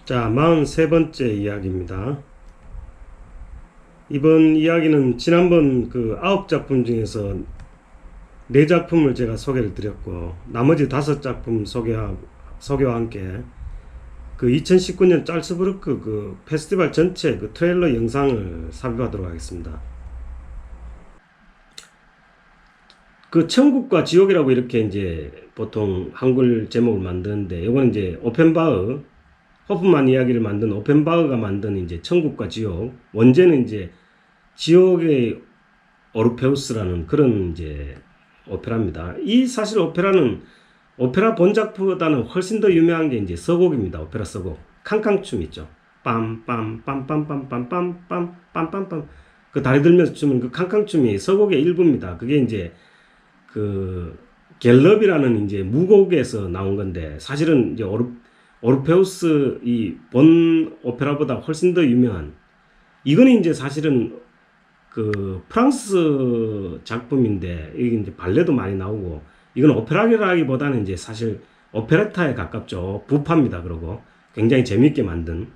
자, 43번째 이야기입니다. 이번 이야기는 지난번 그 9작품 중에서 4작품을 제가 소개를 드렸고, 나머지 5작품 소개와 함께 그 2019년 짤스부르크 그 페스티벌 전체 그 트레일러 영상을 삽입하도록 하겠습니다. 그 천국과 지옥이라고 이렇게 이제 보통 한글 제목을 만드는데, 이건 이제 호프만 이야기를 만든 오펜바흐가 만든 이제 천국과 지옥, 원제는 이제 지옥의 오르페우스라는 그런 이제 오페라입니다. 이 사실 오페라는 오페라 본작보다는 훨씬 더 유명한 게 이제 서곡입니다. 오페라 서곡. 캉캉춤 있죠. 빰빰빰빰빰빰빰빰빰빰빰 그 다리 들면서 추는 그 캉캉춤이 서곡의 일부입니다. 그게 이제 그 갤럽이라는 이제 무곡에서 나온 건데, 사실은 이제 오르페우스 이 본 오페라보다 훨씬 더 유명한, 이거는 이제 사실은 그 프랑스 작품인데 이게 이제 발레도 많이 나오고, 이건 오페라라기보다는 이제 사실 오페레타에 가깝죠. 부파입니다. 그러고 굉장히 재밌게 만든,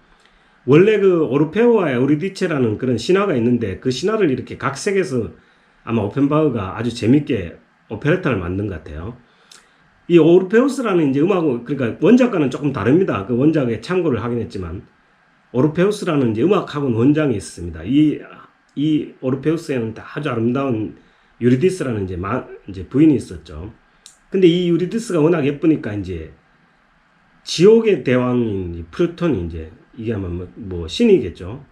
원래 그 오르페오와 에우리디체라는 그런 신화가 있는데, 그 신화를 이렇게 각색해서 아마 오펜바흐가 아주 재밌게 오페레타를 만든 것 같아요. 이 오르페우스라는 이제 그러니까 원작과는 조금 다릅니다. 그 원작에 참고를 하긴 했지만, 오르페우스라는 이제 음악학원 원장이 있습니다. 이 오르페우스에는 아주 아름다운 유리디스라는 이제 부인이 있었죠. 근데 이 유리디스가 워낙 예쁘니까 이제 지옥의 대왕인 플루톤이 이게 아마 뭐 신이겠죠.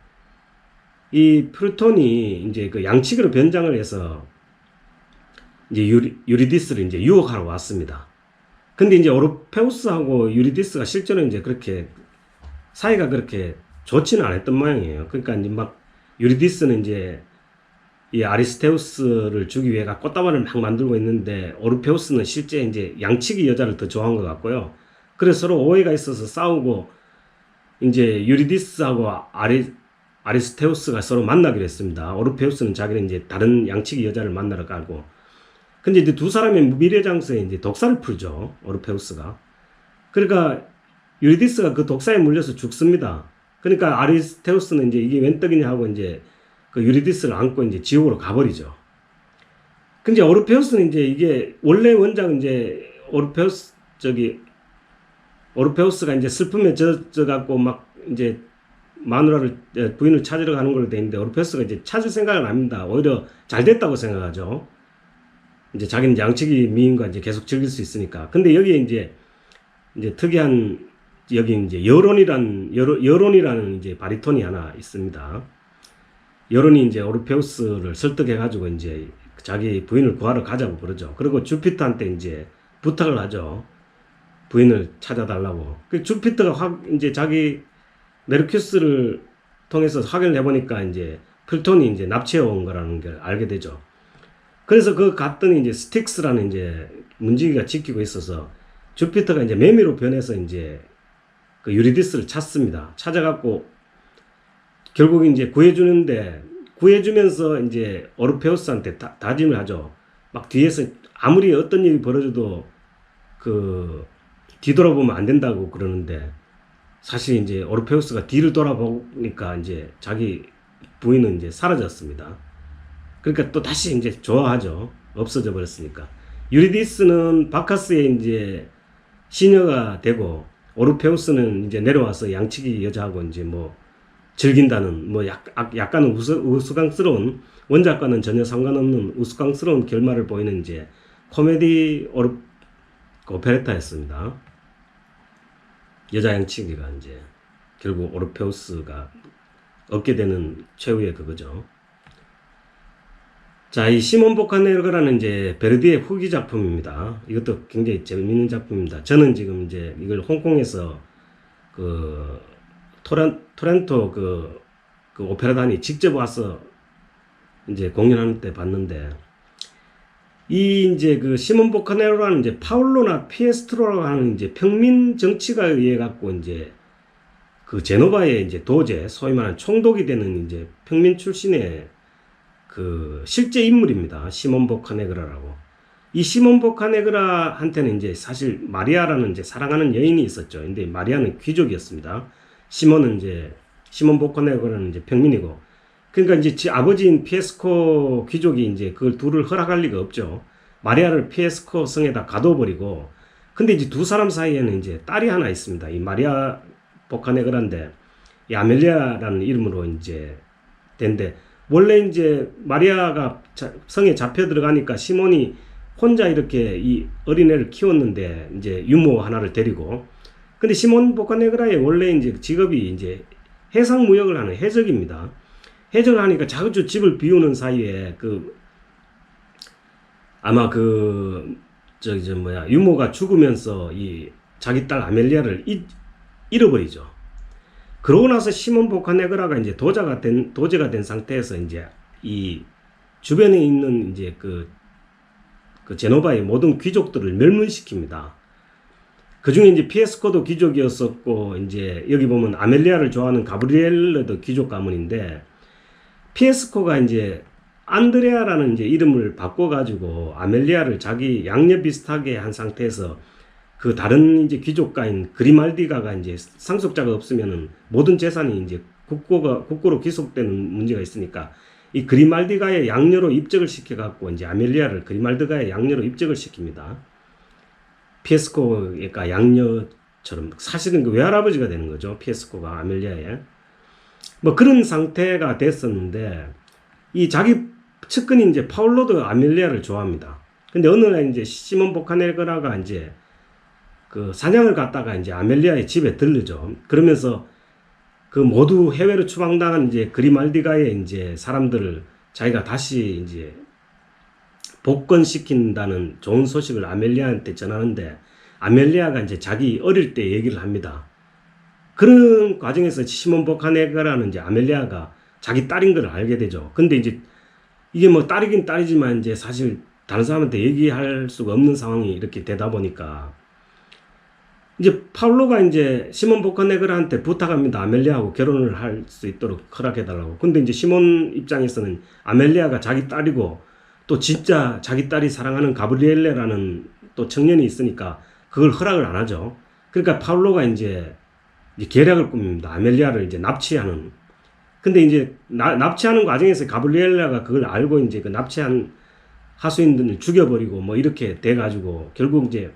이 플루톤이 이제 그 양치기로 변장을 해서 이제 유리디스를 이제 유혹하러 왔습니다. 근데 이제 오르페우스하고 유리디스가 실제로 이제 그렇게 사이가 그렇게 좋지는 않았던 모양이에요. 그러니까 이제 막 유리디스는 이제 이 아리스테우스를 주기 위해 꽃다발을 막 만들고 있는데, 오르페우스는 실제 이제 양치기 여자를 더 좋아한 것 같고요. 그래서 서로 오해가 있어서 싸우고, 이제 유리디스하고 아리스테우스가 서로 만나기로 했습니다. 오르페우스는 자기는 이제 다른 양치기 여자를 만나러 가고, 근데 이제 두 사람의 미래장소에 이제 독사를 풀죠. 오르페우스가. 그러니까 유리디스가 그 독사에 물려서 죽습니다. 그러니까 아리스테우스는 이제 이게 웬 떡이냐 하고 이제 그 유리디스를 안고 이제 지옥으로 가버리죠. 근데 오르페우스는 이제 이게 원래 원작은 이제 오르페우스가 이제 슬픔에 젖어갖고 막 이제 부인을 찾으러 가는 걸로 돼 있는데, 오르페우스가 이제 찾을 생각은 안 합니다. 오히려 잘 됐다고 생각하죠. 이제 자기는 양치기 미인과 이제 계속 즐길 수 있으니까. 근데 여기에 이제 특이한, 여기 이제 여론이라는 이제 바리톤이 하나 있습니다. 여론이 이제 오르페우스를 설득해가지고 이제 자기 부인을 구하러 가자고 그러죠. 그리고 주피터한테 이제 부탁을 하죠. 부인을 찾아달라고. 그 주피터가 이제 자기 메르큐스를 통해서 확인을 해보니까 이제 플톤이 이제 납치해 온 거라는 걸 알게 되죠. 그래서 갔더니 이제 스틱스라는 이제 문지기가 지키고 있어서, 주피터가 이제 매미로 변해서 이제 그 유리디스를 찾습니다. 찾아갖고 결국 이제 구해주면서 이제 오르페우스한테 다짐을 하죠. 막 뒤에서 아무리 어떤 일이 벌어져도 그 뒤돌아보면 안 된다고 그러는데, 사실 이제 오르페우스가 뒤를 돌아보니까 이제 자기 부인은 이제 사라졌습니다. 그러니까 또 다시 이제 좋아하죠. 없어져 버렸으니까. 유리디스는 바카스의 이제 시녀가 되고, 오르페우스는 이제 내려와서 양치기 여자하고 이제 뭐 즐긴다는, 뭐 약간은 우스꽝스러운, 원작과는 전혀 상관없는 우스꽝스러운 결말을 보이는 이제 코미디 오페레타였습니다. 여자 양치기가 이제 결국 오르페우스가 얻게 되는 최후의 그거죠. 자, 이 시몬 보카네르가라는 이제 베르디의 후기 작품입니다. 이것도 굉장히 재밌는 작품입니다. 저는 지금 이제 이걸 홍콩에서 그 토론토 그 오페라단이 직접 와서 이제 공연하는 때 봤는데, 이 이제 그 시몬 보카네르라는 이제 파울로나 피에스트로라고 하는 이제 평민 정치가에 의해 갖고 이제 그 제노바의 이제 도제, 소위 말하는 총독이 되는 이제 평민 출신의 그 실제 인물입니다. 시몬 보카네그라라고. 이 시몬 보카네그라한테는 이제 사실 마리아라는 이제 사랑하는 여인이 있었죠. 근데 마리아는 귀족이었습니다. 시몬은 이제 시몬 보카네그라는 이제 평민이고, 그러니까 이제 지 아버지인 피에스코 귀족이 이제 그걸 둘을 허락할 리가 없죠. 마리아를 피에스코 성에다 가둬버리고, 근데 이제 두 사람 사이에는 이제 딸이 하나 있습니다. 이 마리아 보카네그란데 이 아멜리아라는 이름으로 이제 된데, 원래 이제 마리아가 성에 잡혀 들어가니까 시몬이 혼자 이렇게 이 어린애를 키웠는데 이제 유모 하나를 데리고, 근데 시몬 보카네그라의 원래 이제 직업이 이제 해상 무역을 하는 해적입니다. 해적을 하니까 자주 집을 비우는 사이에 아마 유모가 죽으면서 이 자기 딸 아멜리아를 잃어버리죠. 그러고 나서 시몬 보카네그라가 이제 도제가 된 상태에서 이제 이 주변에 있는 이제 그 제노바의 모든 귀족들을 멸문시킵니다. 그 중에 이제 피에스코도 귀족이었었고, 이제 여기 보면 아멜리아를 좋아하는 가브리엘레도 귀족 가문인데, 피에스코가 이제 안드레아라는 이제 이름을 바꿔가지고 아멜리아를 자기 양녀 비슷하게 한 상태에서 그 다른 이제 귀족가인 그리말디가가 이제 상속자가 없으면은 모든 재산이 이제 국고로 귀속되는 문제가 있으니까 이 그리말디가의 양녀로 입적을 시켜갖고 이제 아멜리아를 그리말디가의 양녀로 입적을 시킵니다. 피에스코가 양녀처럼 사실은 그 외할아버지가 되는 거죠. 피에스코가 아멜리아의. 뭐 그런 상태가 됐었는데, 이 자기 측근인 이제 파울로도 아멜리아를 좋아합니다. 근데 어느 날 이제 시몬 보카네그라가 이제 그 사냥을 갔다가 이제 아멜리아의 집에 들르죠. 그러면서 그 모두 해외로 추방당한 이제 그리말디가의 이제 사람들을 자기가 다시 이제 복권시킨다는 좋은 소식을 아멜리아한테 전하는데, 아멜리아가 이제 자기 어릴 때 얘기를 합니다. 그런 과정에서 시몬 보카네그라는 이제 아멜리아가 자기 딸인 걸 알게 되죠. 근데 이제 이게 뭐 딸이긴 딸이지만 이제 사실 다른 사람한테 얘기할 수가 없는 상황이 이렇게 되다 보니까 이제 파울로가 이제 시몬 보카네그라한테 부탁합니다. 아멜리아하고 결혼을 할 수 있도록 허락해달라고. 근데 이제 시몬 입장에서는 아멜리아가 자기 딸이고 또 진짜 자기 딸이 사랑하는 가브리엘레라는 또 청년이 있으니까 그걸 허락을 안 하죠. 그러니까 파울로가 이제 계략을 꾸밉니다. 아멜리아를 이제 납치하는. 근데 이제 납치하는 과정에서 가브리엘라가 그걸 알고 이제 그 납치한 하수인들을 죽여버리고 뭐 이렇게 돼가지고 결국 이제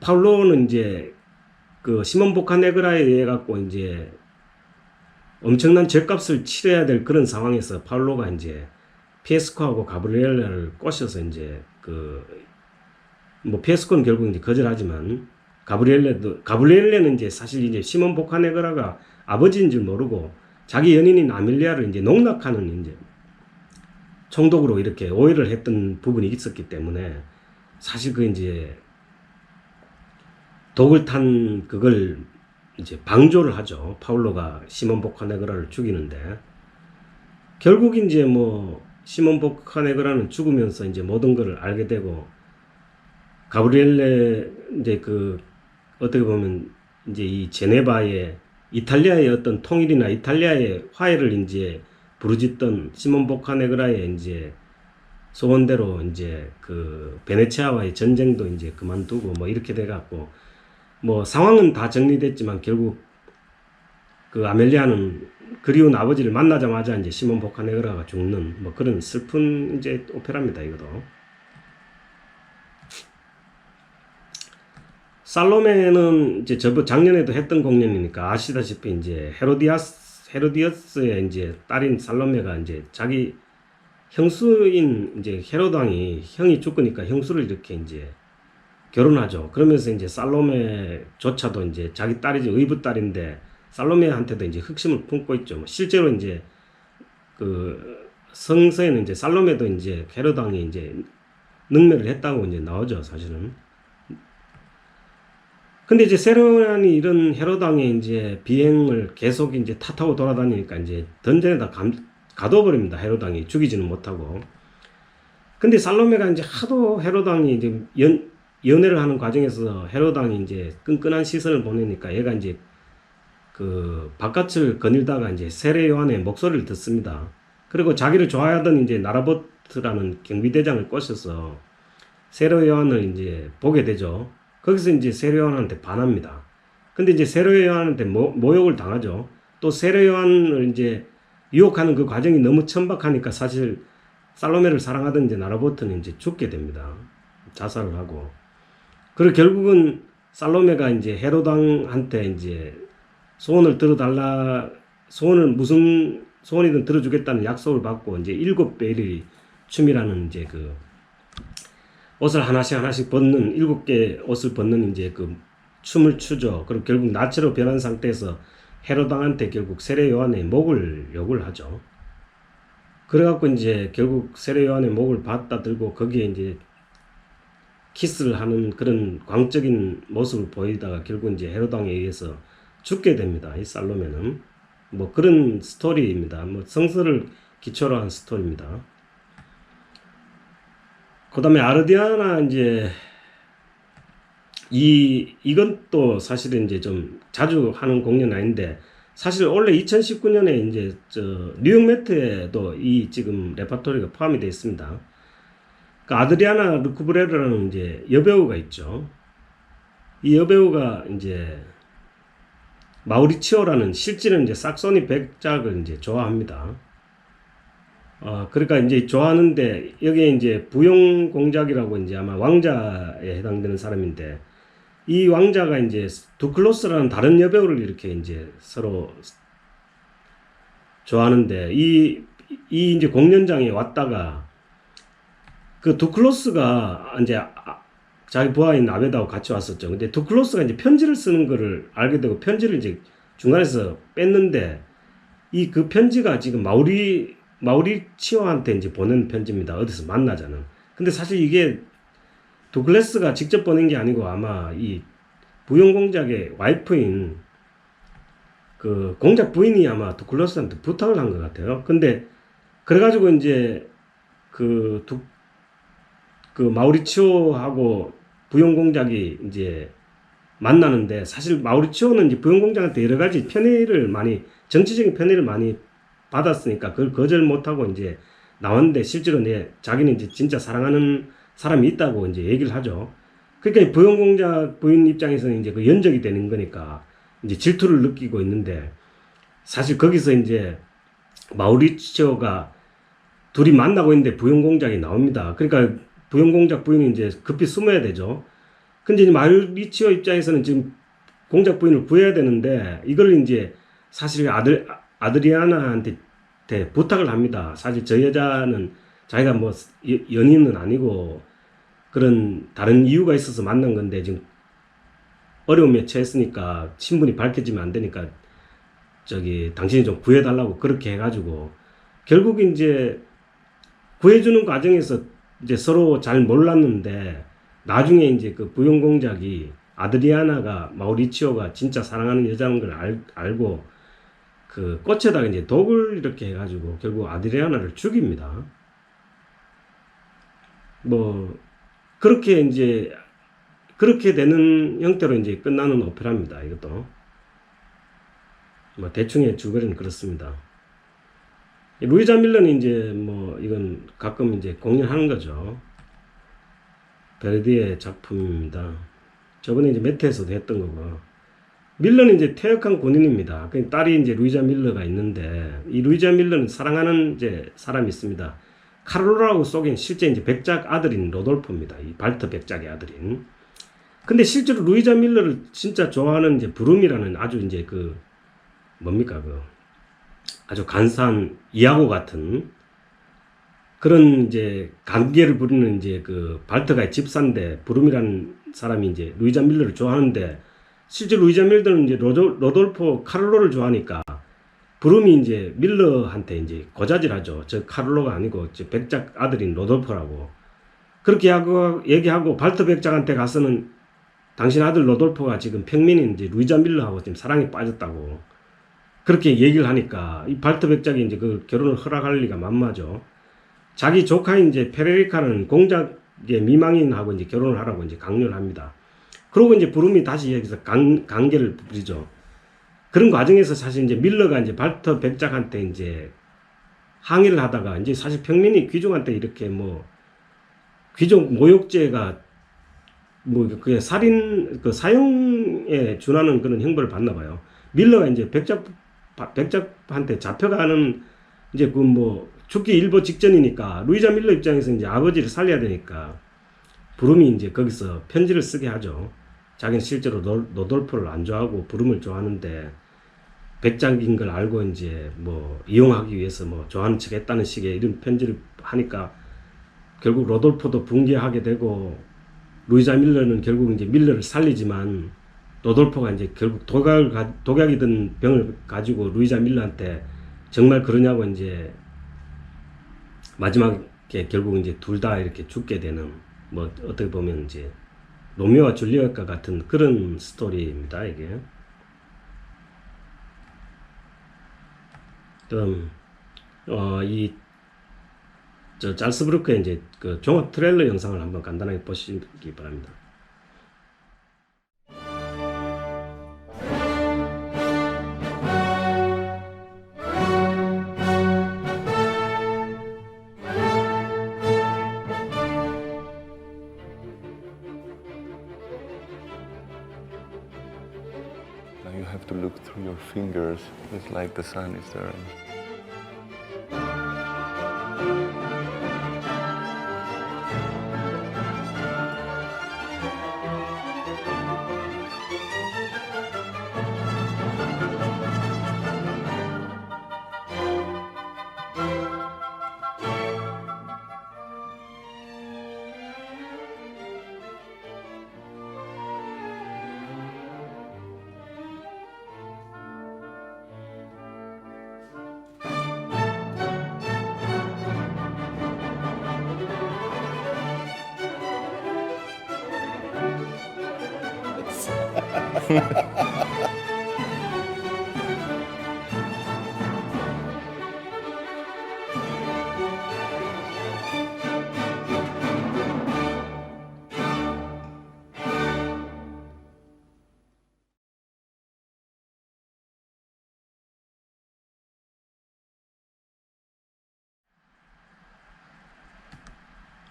파울로는 이제 그 시몬 보카네그라에 의해 갖고 이제 엄청난 죗값을 치러야 될 그런 상황에서 파울로가 이제 피에스코하고 가브리엘라를 꼬셔서 이제 뭐 피에스코는 결국 이제 거절하지만 가브리엘레는 이제 사실 이제 시몬 보카네그라가 아버지인 줄 모르고 자기 연인인 아멜리아를 이제 농락하는 이제 총독으로 이렇게 오해를 했던 부분이 있었기 때문에 사실 이제 독을 탄 그걸 이제 방조를 하죠. 파울로가 시몬 보카네그라를 죽이는데 결국 이제 뭐 시몬 보카네그라는 죽으면서 이제 모든 것을 알게 되고 가브리엘레 이제 어떻게 보면 이제 이 제네바의 이탈리아의 어떤 통일이나 이탈리아의 화해를 이제 부르짖던 시몬 보카네그라의 이제 소원대로 이제 베네치아와의 전쟁도 이제 그만두고 뭐 이렇게 돼갖고 뭐 상황은 다 정리됐지만 결국 아멜리아는 그리운 아버지를 만나자마자 이제 시몬 보카네그라가 죽는 뭐 그런 슬픈 이제 오페라입니다, 이것도. 살로메는 이제 작년에도 했던 공연이니까 아시다시피 이제 헤로디아스의 이제 딸인 살로메가 이제 자기 형수인 이제 헤로드 왕이 형이 죽으니까 형수를 이렇게 이제 결혼하죠. 그러면서 이제 살로메조차도 이제 자기 딸이지 의붓 딸인데 살로메한테도 이제 흑심을 품고 있죠. 뭐 실제로 이제 성서에는 이제 살로메도 이제 헤로드 왕이 이제 능멸을 했다고 이제 나오죠, 사실은. 근데 이제 세로얀이 이런 헤로드 왕의 이제 비행을 계속 이제 탓하고 돌아다니니까 이제 던전에다 가둬버립니다. 헤로드 왕이 죽이지는 못하고. 근데 살로메가 이제 하도 헤로드 왕이 이제 연애를 하는 과정에서 헤로드 왕이 이제 끈끈한 시선을 보내니까 얘가 이제 바깥을 거닐다가 이제 세례 요한의 목소리를 듣습니다. 그리고 자기를 좋아하던 이제 나라보트라는 경비대장을 꼬셔서 세례 요한을 이제 보게 되죠. 거기서 이제 세례 요한한테 반합니다. 근데 이제 세례 요한한테 모욕을 당하죠. 또 세례 요한을 이제 유혹하는 그 과정이 너무 천박하니까 사실 살로메를 사랑하던 이제 나라보트는 이제 죽게 됩니다. 자살을 하고. 그리고 결국은 살로메가 이제 헤로당한테 이제 소원을 들어달라, 소원을 무슨 소원이든 들어주겠다는 약속을 받고 이제 7베일의 춤이라는 이제 그 옷을 하나씩 벗는 7개 옷을 벗는 이제 그 춤을 추죠. 그리고 결국 나체로 변한 상태에서 헤로당한테 결국 세례 요한의 목을 욕을 하죠. 그래갖고 이제 결국 세례 요한의 목을 받다 들고 거기에 이제 키스를 하는 그런 광적인 모습을 보이다가 결국 이제 헤로당에 의해서 죽게 됩니다. 이 살로메는 뭐 그런 스토리입니다. 뭐 성서를 기초로 한 스토리입니다. 그 다음에 아르디아나 이제 이건 또 사실은 이제 좀 자주 하는 공연 아닌데 사실 원래 2019년에 이제 뉴욕 매트에도 이 지금 레파토리가 포함이 되어 있습니다. 그 아드리아나 르쿠브레르라는 이제 여배우가 있죠. 이 여배우가 이제 마우리치오라는 실제는 이제 sak소니 백작을 이제 좋아합니다. 그러니까 이제 좋아하는데 여기에 이제 부용 공작이라고 이제 아마 왕자에 해당되는 사람인데 이 왕자가 이제 두클로스라는 다른 여배우를 이렇게 이제 서로 좋아하는데 이 이제 공연장에 왔다가 그 두클로스가 이제 자기 부하인 아베다하고 같이 왔었죠. 근데 두클로스가 이제 편지를 쓰는 거를 알게 되고 편지를 이제 중간에서 뺐는데 이 그 편지가 지금 마우리치오한테 이제 보낸 편지입니다. 어디서 만나자는. 근데 사실 이게 두클래스가 직접 보낸 게 아니고 아마 이 부용 공작의 와이프인 그 공작 부인이 아마 두클러스한테 부탁을 한 것 같아요. 근데 그래가지고 이제 그 마우리치오하고 부용 공작이 이제 만나는데 사실 마우리치오는 이제 부용 공작한테 여러 가지 편의를 많이 정치적인 편의를 많이 받았으니까 그걸 거절 못하고 이제 나왔는데 실제로 자기는 이제 진짜 사랑하는 사람이 있다고 이제 얘기를 하죠. 그러니까 부용 공작 부인 입장에서는 이제 그 연적이 되는 거니까 이제 질투를 느끼고 있는데 사실 거기서 이제 마우리치오가 둘이 만나고 있는데 부용 공작이 나옵니다. 그러니까 부용 공작 부인이 이제 급히 숨어야 되죠. 근데 이제 마우리치오 입장에서는 지금 공작 부인을 구해야 되는데 이걸 이제 사실 아드리아나한테 부탁을 합니다. 사실 저 여자는 자기가 뭐 연인은 아니고 그런 다른 이유가 있어서 만난 건데 지금 어려움에 처했으니까 신분이 밝혀지면 안 되니까 당신이 좀 구해달라고 그렇게 해가지고 결국 이제 구해주는 과정에서 이제 서로 잘 몰랐는데 나중에 이제 그 부용 공작이 아드리아나가 마우리치오가 진짜 사랑하는 여자인 걸 알고 그 꽃에다가 이제 독을 이렇게 해가지고 결국 아드리아나를 죽입니다. 뭐 그렇게 이제 그렇게 되는 형태로 이제 끝나는 오페라입니다. 이것도 뭐 대충의 줄거리는 그렇습니다. 루이자 밀러는 이제 뭐 이건 가끔 이제 공연하는 거죠. 베르디의 작품입니다. 저번에 이제 매트에서도 했던 거고. 밀러는 이제 퇴역한 군인입니다. 그 딸이 이제 루이자 밀러가 있는데 이 루이자 밀러는 사랑하는 이제 사람이 있습니다. 카를로라고 속인 실제 이제 백작 아들인 로돌포입니다. 이 발터 백작의 아들인. 근데 실제로 루이자 밀러를 진짜 좋아하는 이제 브룸이라는 아주 이제 그 뭡니까 그 아주 간사한 이하고 같은 그런 이제 관계를 부리는 이제 그 발터가의 집사인데 브룸이라는 사람이 이제 루이자 밀러를 좋아하는데 실제 루이자 밀러는 이제 로돌포 카를로를 좋아하니까 브룸이 이제 밀러한테 이제 고자질하죠. 저 카를로가 아니고 저 백작 아들인 로돌포라고 그렇게 얘기하고 발터 백작한테 가서는 당신 아들 로돌포가 지금 평민인 이제 루이자 밀러하고 지금 사랑에 빠졌다고 그렇게 얘기를 하니까 이 발터 백작이 이제 그 결혼을 허락할 리가 만마죠. 자기 조카인 이제 페레리카는 공작의 미망인하고 이제 결혼을 하라고 이제 강요를 합니다. 그러고 이제 브룸이 다시 여기서 관계를 부리죠. 그런 과정에서 사실 이제 밀러가 이제 발터 백작한테 이제 항의를 하다가 이제 사실 평민이 귀족한테 이렇게 뭐 귀족 모욕죄가 뭐 그게 살인 그 사형에 준하는 그런 형벌을 받나 봐요. 밀러가 이제 백작한테 잡혀가는 이제 그 뭐 죽기 일보 직전이니까 루이자 밀러 입장에서 이제 아버지를 살려야 되니까 브룸이 이제 거기서 편지를 쓰게 하죠. 자기는 실제로 노돌프를 안 좋아하고 브룸을 좋아하는데 백작인 걸 알고 이제 뭐 이용하기 위해서 뭐 좋아하는 척 했다는 식의 이런 편지를 하니까 결국 로돌포도 붕괴하게 되고 루이자 밀러는 결국 이제 밀러를 살리지만 로돌포가 이제 결국 독약이 든 병을 가지고 루이자 밀러한테 정말 그러냐고 이제 마지막에 결국 이제 둘 다 이렇게 죽게 되는 뭐 어떻게 보면 이제 로미오와 줄리엣과 같은 그런 스토리입니다, 이게. 그럼 저 찰스 브루크의 이제 그 종합 트레일러 영상을 한번 간단하게 보시기 바랍니다. Now you have to look through your fingers. It's like the sun is there.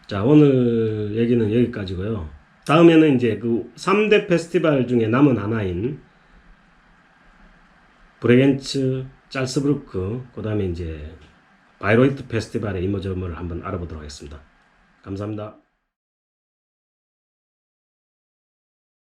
자, 오늘 얘기는 여기까지고요. 다음에는 이제 그 3대 페스티벌 중에 남은 하나인 브레겐츠, 짤스브루크, 그 다음에 이제 바이로이트 페스티벌의 이모저모를 한번 알아보도록 하겠습니다. 감사합니다.